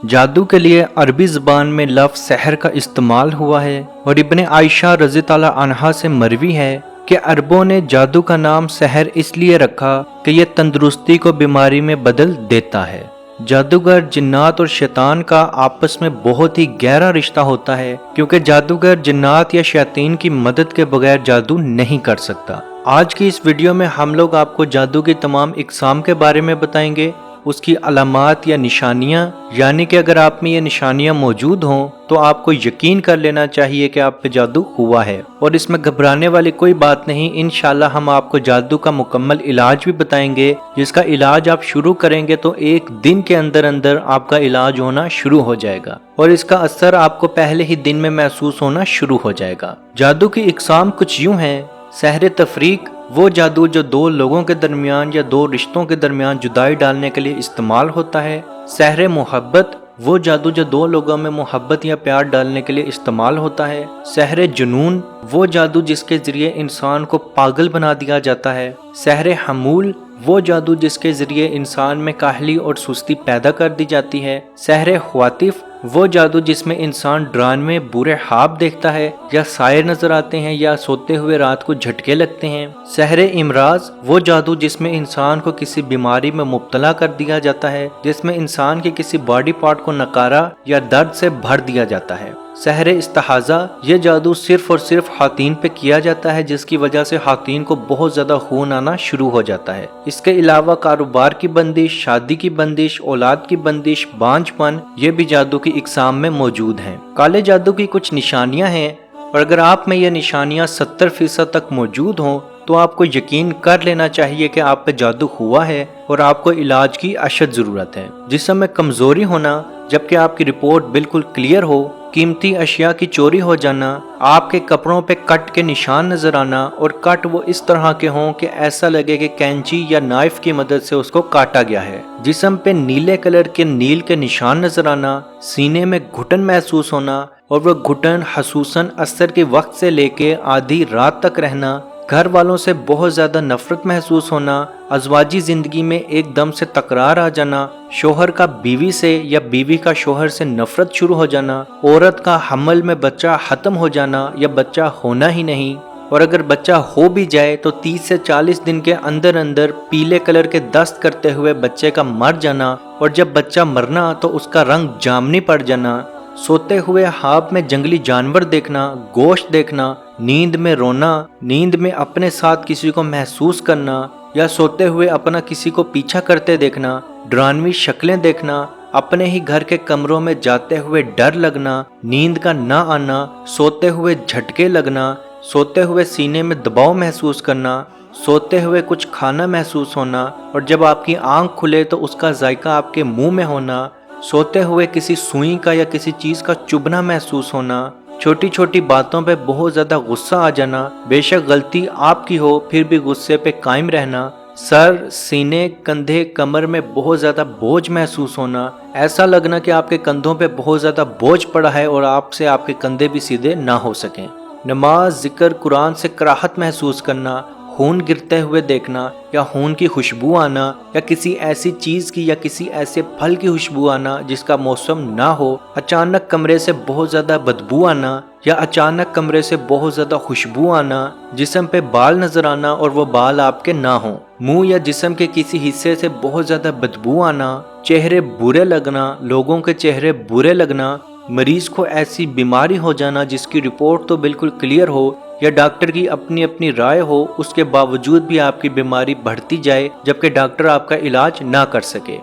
جادو کے لیے عربی زبان میں لفظ سحر کا استعمال ہوا ہے اور ابن عائشہ رضی اللہ عنہا سے مروی ہے کہ عربوں نے جادو کا نام سحر اس لیے رکھا کہ یہ تندرستی کو بیماری میں بدل دیتا ہے۔ جادوگر جنات اور شیطان کا آپس میں بہت ہی گہرا رشتہ ہوتا ہے، کیونکہ جادوگر جنات یا شیاطین کی مدد کے بغیر جادو نہیں کر سکتا۔ آج کی اس ویڈیو میں ہم لوگ آپ کو جادو کی تمام اقسام کے بارے میں بتائیں گے، اس کی علامات یا نشانیاں، یعنی کہ اگر آپ میں یہ نشانیاں موجود ہوں تو آپ کو یقین کر لینا چاہیے کہ آپ پہ جادو ہوا ہے، اور اس میں گھبرانے والی کوئی بات نہیں۔ انشاءاللہ ہم آپ کو جادو کا مکمل علاج بھی بتائیں گے، جس کا علاج آپ شروع کریں گے تو ایک دن کے اندر اندر آپ کا علاج ہونا شروع ہو جائے گا، اور اس کا اثر آپ کو پہلے ہی دن میں محسوس ہونا شروع ہو جائے گا۔ جادو کی اقسام کچھ یوں ہیں: سحر تفریق، وہ جادو جو دو لوگوں کے درمیان یا دو رشتوں کے درمیان جدائی ڈالنے کے لیے استعمال ہوتا ہے۔ سحر محبت، وہ جادو جو دو لوگوں میں محبت یا پیار ڈالنے کے لیے استعمال ہوتا ہے۔ سحر جنون، وہ جادو جس کے ذریعے انسان کو پاگل بنا دیا جاتا ہے۔ سحر حمول، وہ جادو جس کے ذریعے انسان میں کاہلی اور سستی پیدا کر دی جاتی ہے۔ سحر خواطف، وہ جادو جس میں انسان ڈرامے برے خواب دیکھتا ہے یا سائے نظر آتے ہیں یا سوتے ہوئے رات کو جھٹکے لگتے ہیں۔ سحر امراض، وہ جادو جس میں انسان کو کسی بیماری میں مبتلا کر دیا جاتا ہے، جس میں انسان کے کسی باڈی پارٹ کو نکارا یا درد سے بھر دیا جاتا ہے۔ سحر استحاضہ، یہ جادو صرف اور صرف خواتین پہ کیا جاتا ہے، جس کی وجہ سے خواتین کو بہت زیادہ خون آنا شروع ہو جاتا ہے۔ اس کے علاوہ کاروبار کی بندش، شادی کی بندش، اولاد کی بندش، بانجھ پن، یہ بھی جادو کی اقسام میں موجود ہیں۔ کالے جادو کی کچھ نشانیاں ہیں، اور اگر آپ میں یہ نشانیاں 70% تک موجود ہوں تو آپ کو یقین کر لینا چاہیے کہ آپ پہ جادو ہوا ہے اور آپ کو علاج کی اشد ضرورت ہے۔ جسم میں کمزوری ہونا، جبکہ آپ کی رپورٹ بالکل کلیئر ہو، قیمتی اشیاء کی چوری ہو جانا، آپ کے کپڑوں پہ کٹ کے نشان نظر آنا، اور کٹ وہ اس طرح کے ہوں کہ ایسا لگے کہ کینچی یا نائف کی مدد سے اس کو کاٹا گیا ہے۔ جسم پہ نیلے کلر کے نیل کے نشان نظر آنا، سینے میں گھٹن محسوس ہونا، اور وہ گھٹن خصوصاً عصر کے وقت سے لے کے آدھی رات تک رہنا، گھر والوں سے بہت زیادہ نفرت محسوس ہونا، ازواجی زندگی میں ایک دم سے تکرار آ جانا، شوہر کا بیوی سے یا بیوی کا شوہر سے نفرت شروع ہو جانا، عورت کا حمل میں بچہ ختم ہو جانا یا بچہ ہونا ہی نہیں، اور اگر بچہ ہو بھی جائے تو 30 سے 40 دن کے اندر اندر پیلے کلر کے دست کرتے ہوئے بچے کا مر جانا، اور جب بچہ مرنا تو اس کا رنگ جامنی پڑ جانا، سوتے ہوئے خواب میں جنگلی جانور دیکھنا، گوشت دیکھنا، نیند میں رونا، نیند میں اپنے ساتھ کسی کو محسوس کرنا، یا سوتے ہوئے اپنا کسی کو پیچھا کرتے دیکھنا، ڈراموی شکلیں دیکھنا، اپنے ہی گھر کے کمروں میں جاتے ہوئے ڈر لگنا، نیند کا نہ آنا، سوتے ہوئے جھٹکے لگنا، سوتے ہوئے سینے میں دباؤ محسوس کرنا، سوتے ہوئے کچھ کھانا محسوس ہونا، اور جب آپ کی آنکھ کھلے تو اس کا ذائقہ آپ کے منہ میں ہونا، سوتے ہوئے کسی سوئی کا یا کسی چیز کا چبھنا محسوس ہونا، چھوٹی چھوٹی باتوں پہ بہت زیادہ غصہ آ جانا، بے شک غلطی آپ کی ہو پھر بھی غصے پہ قائم رہنا، سر، سینے، کندھے، کمر میں بہت زیادہ بوجھ محسوس ہونا، ایسا لگنا کہ آپ کے کندھوں پہ بہت زیادہ بوجھ پڑا ہے اور آپ سے آپ کے کندھے بھی سیدھے نہ ہو سکیں، نماز، ذکر، قرآن سے کراہت محسوس کرنا، خون گرتے ہوئے دیکھنا، یا خون کی خوشبو آنا، یا کسی ایسی چیز کی یا کسی ایسے پھل کی خوشبو آنا جس کا موسم نہ ہو، اچانک کمرے سے بہت زیادہ بدبو آنا، یا اچانک کمرے سے بہت زیادہ خوشبو آنا، جسم پہ بال نظر آنا اور وہ بال آپ کے نہ ہوں، منہ یا جسم کے کسی حصے سے بہت زیادہ بدبو آنا، چہرے برے لگنا، لوگوں کے چہرے برے لگنا، مریض کو ایسی بیماری ہو جانا جس کی رپورٹ تو بالکل کلیئر ہو یا ڈاکٹر کی اپنی رائے ہو، اس کے باوجود بھی آپ کی بیماری بڑھتی جائے جبکہ ڈاکٹر آپ کا علاج نہ کر سکے،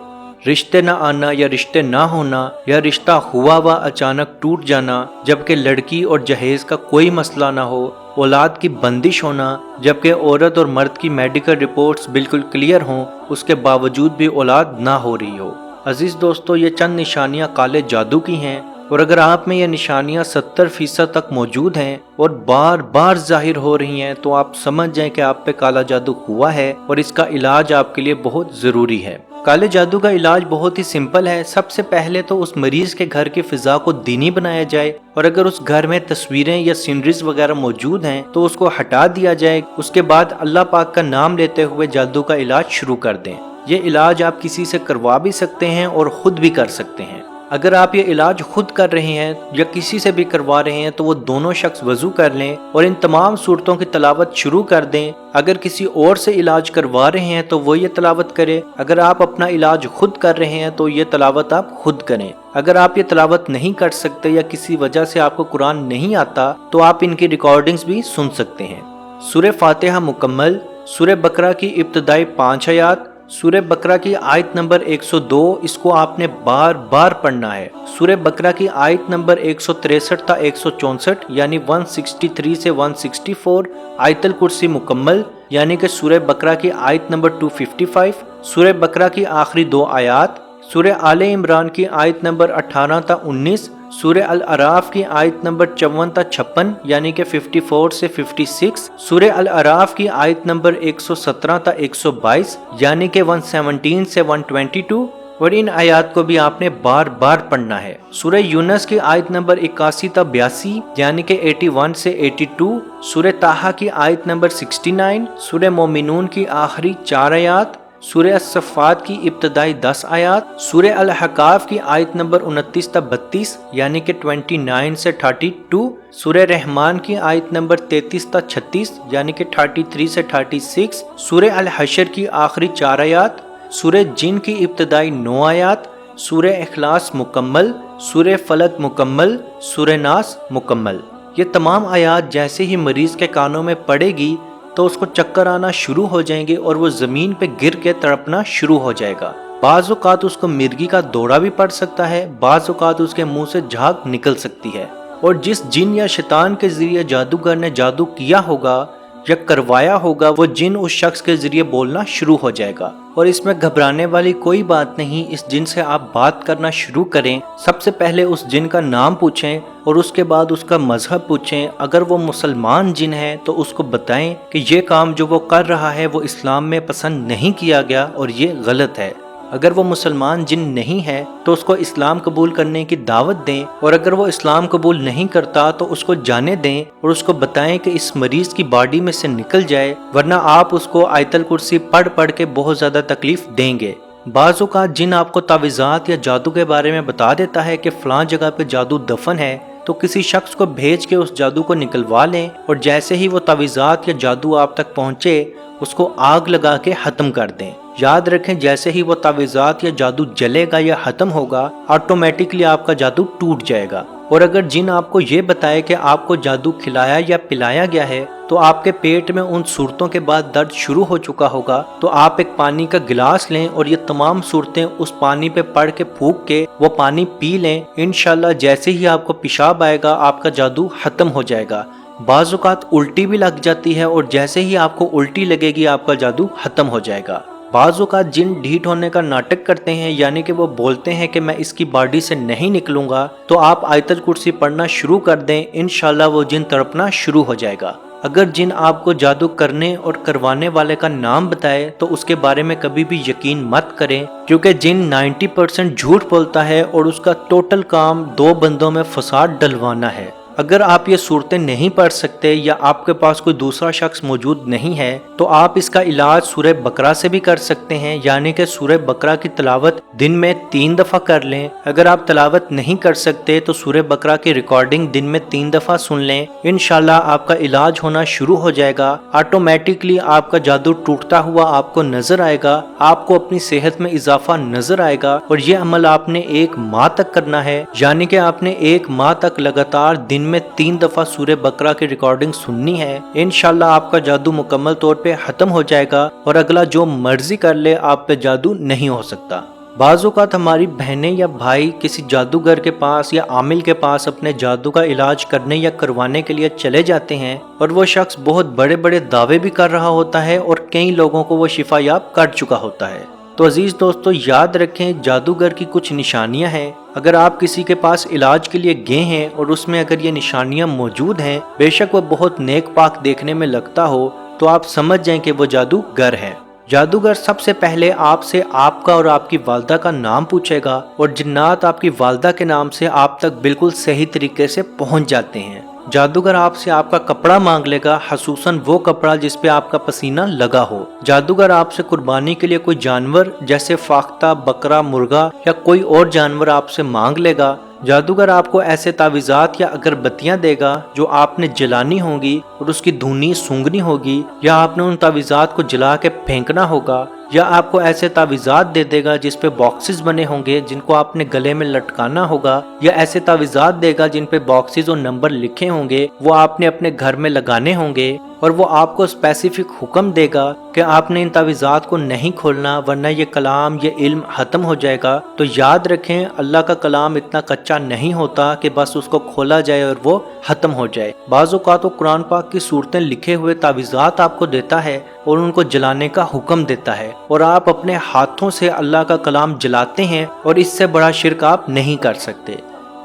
رشتے نہ آنا یا رشتے نہ ہونا، یا رشتہ ہوا اچانک ٹوٹ جانا جبکہ لڑکی اور جہیز کا کوئی مسئلہ نہ ہو، اولاد کی بندش ہونا جبکہ عورت اور مرد کی میڈیکل رپورٹس بالکل کلیئر ہوں، اس کے باوجود بھی اولاد نہ ہو رہی ہو۔ عزیز دوستو، یہ چند نشانیاں کالے جادو کی ہیں، اور اگر آپ میں یہ نشانیاں 70% تک موجود ہیں اور بار بار ظاہر ہو رہی ہیں تو آپ سمجھ جائیں کہ آپ پہ کالا جادو ہوا ہے اور اس کا علاج آپ کے لیے بہت ضروری ہے۔ کالے جادو کا علاج بہت ہی سمپل ہے۔ سب سے پہلے تو اس مریض کے گھر کی فضا کو دینی بنایا جائے، اور اگر اس گھر میں تصویریں یا سینریز وغیرہ موجود ہیں تو اس کو ہٹا دیا جائے۔ اس کے بعد اللہ پاک کا نام لیتے ہوئے جادو کا علاج شروع کر دیں۔ یہ علاج آپ کسی سے کروا بھی سکتے ہیں اور خود بھی کر سکتے ہیں۔ اگر آپ یہ علاج خود کر رہے ہیں یا کسی سے بھی کروا رہے ہیں تو وہ دونوں شخص وضو کر لیں اور ان تمام صورتوں کی تلاوت شروع کر دیں۔ اگر کسی اور سے علاج کروا رہے ہیں تو وہ یہ تلاوت کرے، اگر آپ اپنا علاج خود کر رہے ہیں تو یہ تلاوت آپ خود کریں۔ اگر آپ یہ تلاوت نہیں کر سکتے یا کسی وجہ سے آپ کو قرآن نہیں آتا تو آپ ان کی ریکارڈنگز بھی سن سکتے ہیں۔ سورہ فاتحہ مکمل، سورہ بقرہ کی ابتدائی 5 آیات، سورہ بقرہ کی آیت نمبر 102، اس کو آپ نے بار بار پڑھنا ہے۔ سورہ بقرہ کی آیت نمبر 163 تا 164 یعنی 163 سے 164، آیت الکرسی مکمل یعنی کہ سورہ بقرہ کی آیت نمبر 255، سورہ بقرہ کی آخری 2 آیات، سورہ آل عمران کی آیت نمبر 18 تا 19، سورہ الاعراف کی آیت نمبر 54 تا 56 یعنی کہ 54 سے 56، سورہ الاعراف کی آیت نمبر 117 تا 122 یعنی کہ 117 سے 122، اور ان آیات کو بھی آپ نے بار بار پڑھنا ہے۔ سورہ یونس کی آیت نمبر 81 تا 82 یعنی کہ 81 سے 82، سورہ طٰہٰ کی آیت نمبر 69، سورہ مومنون کی آخری 4 آیات، سورہ الصفات کی ابتدائی 10 آیات، سورہ الاحقاف کی آیت نمبر 29 تا 32 یعنی کہ 29 سے 32، سورہ رحمان کی آیت نمبر 33 تا 36 یعنی کہ 33 سے 36، سورہ الحشر کی آخری 4 آیات، سورہ جن کی ابتدائی 9 آیات، سورہ اخلاص مکمل، سورہ فلق مکمل، سورہ ناس مکمل۔ یہ تمام آیات جیسے ہی مریض کے کانوں میں پڑے گی تو اس کو چکر آنا شروع ہو جائیں گے اور وہ زمین پہ گر کے تڑپنا شروع ہو جائے گا۔ بعض اوقات اس کو مرگی کا دورہ بھی پڑ سکتا ہے، بعض اوقات اس کے منہ سے جھاگ نکل سکتی ہے، اور جس جن یا شیطان کے ذریعے جادوگر نے جادو کیا ہوگا یا کروایا ہوگا وہ جن اس شخص کے ذریعے بولنا شروع ہو جائے گا۔ اور اس میں گھبرانے والی کوئی بات نہیں، اس جن سے آپ بات کرنا شروع کریں۔ سب سے پہلے اس جن کا نام پوچھیں اور اس کے بعد اس کا مذہب پوچھیں۔ اگر وہ مسلمان جن ہے تو اس کو بتائیں کہ یہ کام جو وہ کر رہا ہے وہ اسلام میں پسند نہیں کیا گیا اور یہ غلط ہے۔ اگر وہ مسلمان جن نہیں ہے تو اس کو اسلام قبول کرنے کی دعوت دیں، اور اگر وہ اسلام قبول نہیں کرتا تو اس کو جانے دیں اور اس کو بتائیں کہ اس مریض کی باڈی میں سے نکل جائے، ورنہ آپ اس کو آیت الکرسی پڑھ پڑھ کے بہت زیادہ تکلیف دیں گے۔ بعض اوقات جن آپ کو تعویذات یا جادو کے بارے میں بتا دیتا ہے کہ فلاں جگہ پہ جادو دفن ہے، تو کسی شخص کو بھیج کے اس جادو کو نکلوا لیں، اور جیسے ہی وہ تعویذات یا جادو آپ تک پہنچے اس کو آگ لگا کے ختم کر دیں۔ یاد رکھیں جیسے ہی وہ تعویذات یا جادو جلے گا یا ختم ہوگا آٹومیٹکلی آپ کا جادو ٹوٹ جائے گا۔ اور اگر جن آپ کو یہ بتائے کہ آپ کو جادو کھلایا یا پلایا گیا ہے تو آپ کے پیٹ میں ان صورتوں کے بعد درد شروع ہو چکا ہوگا، تو آپ ایک پانی کا گلاس لیں اور یہ تمام صورتیں اس پانی پہ پڑھ کے پھونک کے وہ پانی پی لیں۔ انشاءاللہ جیسے ہی آپ کو پیشاب آئے گا آپ کا جادو ختم ہو جائے گا۔ بعض اوقات الٹی بھی لگ جاتی ہے اور جیسے ہی آپ کو الٹی لگے گی آپ کا جادو ختم ہو جائے گا۔ بعض اوقات جن ڈھیٹ ہونے کا ناٹک کرتے ہیں، یعنی کہ وہ بولتے ہیں کہ میں اس کی باڈی سے نہیں نکلوں گا، تو آپ آیت الکرسی پڑھنا شروع کر دیں، انشاءاللہ وہ جن تڑپنا شروع ہو جائے گا۔ اگر جن آپ کو جادو کرنے اور کروانے والے کا نام بتائے تو اس کے بارے میں کبھی بھی یقین مت کریں، کیونکہ جن 90% جھوٹ بولتا ہے اور اس کا ٹوٹل کام 2 بندوں میں فساد ڈلوانا ہے۔ اگر آپ یہ صورتیں نہیں پڑھ سکتے یا آپ کے پاس کوئی دوسرا شخص موجود نہیں ہے تو آپ اس کا علاج سورہ بقرہ سے بھی کر سکتے ہیں، یعنی کہ سورہ بقرہ کی تلاوت دن میں 3 دفعہ کر لیں۔ اگر آپ تلاوت نہیں کر سکتے تو سورہ بقرہ کی ریکارڈنگ دن میں 3 دفعہ سن لیں، انشاءاللہ آپ کا علاج ہونا شروع ہو جائے گا۔ آٹومیٹکلی آپ کا جادو ٹوٹتا ہوا آپ کو نظر آئے گا، آپ کو اپنی صحت میں اضافہ نظر آئے گا، اور یہ عمل آپ نے 1 ماہ تک کرنا ہے، یعنی کہ آپ نے 1 ماہ تک لگاتار دن میں 3 دفعہ سورہ بقرہ کی ریکارڈنگ سننی ہے۔ انشاءاللہ آپ کا جادو مکمل طور پہ ختم ہو جائے گا، اور اگلا جو مرضی کر لے آپ پہ جادو نہیں ہو سکتا۔ بعض اوقات ہماری بہنیں یا بھائی کسی جادوگر کے پاس یا عامل کے پاس اپنے جادو کا علاج کرنے یا کروانے کے لیے چلے جاتے ہیں، اور وہ شخص بہت بڑے بڑے دعوے بھی کر رہا ہوتا ہے اور کئی لوگوں کو وہ شفا یاب کر چکا ہوتا ہے۔ تو عزیز دوستو یاد رکھیں جادوگر کی کچھ نشانیاں ہیں۔ اگر آپ کسی کے پاس علاج کے لیے گئے ہیں اور اس میں اگر یہ نشانیاں موجود ہیں، بے شک وہ بہت نیک پاک دیکھنے میں لگتا ہو، تو آپ سمجھ جائیں کہ وہ جادوگر ہے۔ جادوگر سب سے پہلے آپ سے آپ کا اور آپ کی والدہ کا نام پوچھے گا، اور جنات آپ کی والدہ کے نام سے آپ تک بالکل صحیح طریقے سے پہنچ جاتے ہیں۔ جادوگر آپ سے آپ کا کپڑا مانگ لے گا، خصوصاً وہ کپڑا جس پہ آپ کا پسینہ لگا ہو۔ جادوگر آپ سے قربانی کے لیے کوئی جانور جیسے فاختہ، بکرا، مرغا یا کوئی اور جانور آپ سے مانگ لے گا۔ جادوگر آپ کو ایسے تعویذات یا اگربتیاں دے گا جو آپ نے جلانی ہوں گی اور اس کی دھونی سونگنی ہوگی، یا آپ نے ان تعویذات کو جلا کے پھینکنا ہوگا، یا آپ کو ایسے تعویذات دے دے گا جس پہ باکسز بنے ہوں گے جن کو آپ نے گلے میں لٹکانا ہوگا، یا ایسے تعویذات دے گا جن پہ باکسز اور نمبر لکھے ہوں گے، وہ آپ نے اپنے گھر میں لگانے ہوں گے، اور وہ آپ کو اسپیسیفک حکم دے گا کہ آپ نے ان تعویذات کو نہیں کھولنا ورنہ یہ کلام، یہ علم ختم ہو جائے گا۔ تو یاد رکھیں، اللہ کا کلام اتنا کچا نہیں ہوتا کہ بس اس کو کھولا جائے اور وہ ختم ہو جائے۔ بعض اوقات وہ قرآن پاک کی صورتیں لکھے ہوئے تعویذات آپ کو دیتا ہے اور ان کو جلانے کا حکم دیتا ہے، اور آپ اپنے ہاتھوں سے اللہ کا کلام جلاتے ہیں، اور اس سے بڑا شرک آپ نہیں کر سکتے۔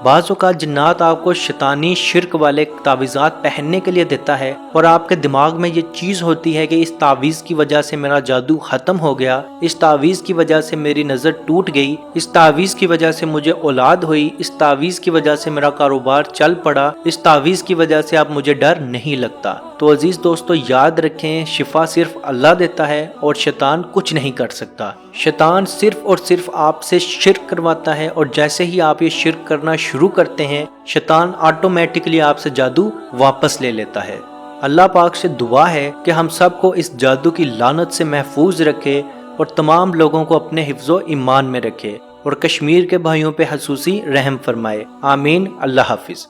بعض اوقات جنات آپ کو شیطانی شرک والے تعویذات پہننے کے لیے دیتا ہے، اور آپ کے دماغ میں یہ چیز ہوتی ہے کہ اس تعویذ کی وجہ سے میرا جادو ختم ہو گیا، اس تعویذ کی وجہ سے میری نظر ٹوٹ گئی، اس تعویذ کی وجہ سے مجھے اولاد ہوئی، اس تعویذ کی وجہ سے میرا کاروبار چل پڑا، اس تعویذ کی وجہ سے اب مجھے ڈر نہیں لگتا۔ تو عزیز دوستو، یاد رکھیں، شفا صرف اللہ دیتا ہے اور شیطان کچھ نہیں کر سکتا۔ شیطان صرف اور صرف آپ سے شرک کرواتا ہے، اور جیسے ہی آپ یہ شرک کرنا شروع کرتے ہیں، شیطان آٹومیٹکلی آپ سے جادو واپس لے لیتا ہے۔ اللہ پاک سے دعا ہے کہ ہم سب کو اس جادو کی لعنت سے محفوظ رکھے اور تمام لوگوں کو اپنے حفظ و ایمان میں رکھے، اور کشمیر کے بھائیوں پہ خصوصی رحم فرمائے۔ آمین۔ اللہ حافظ۔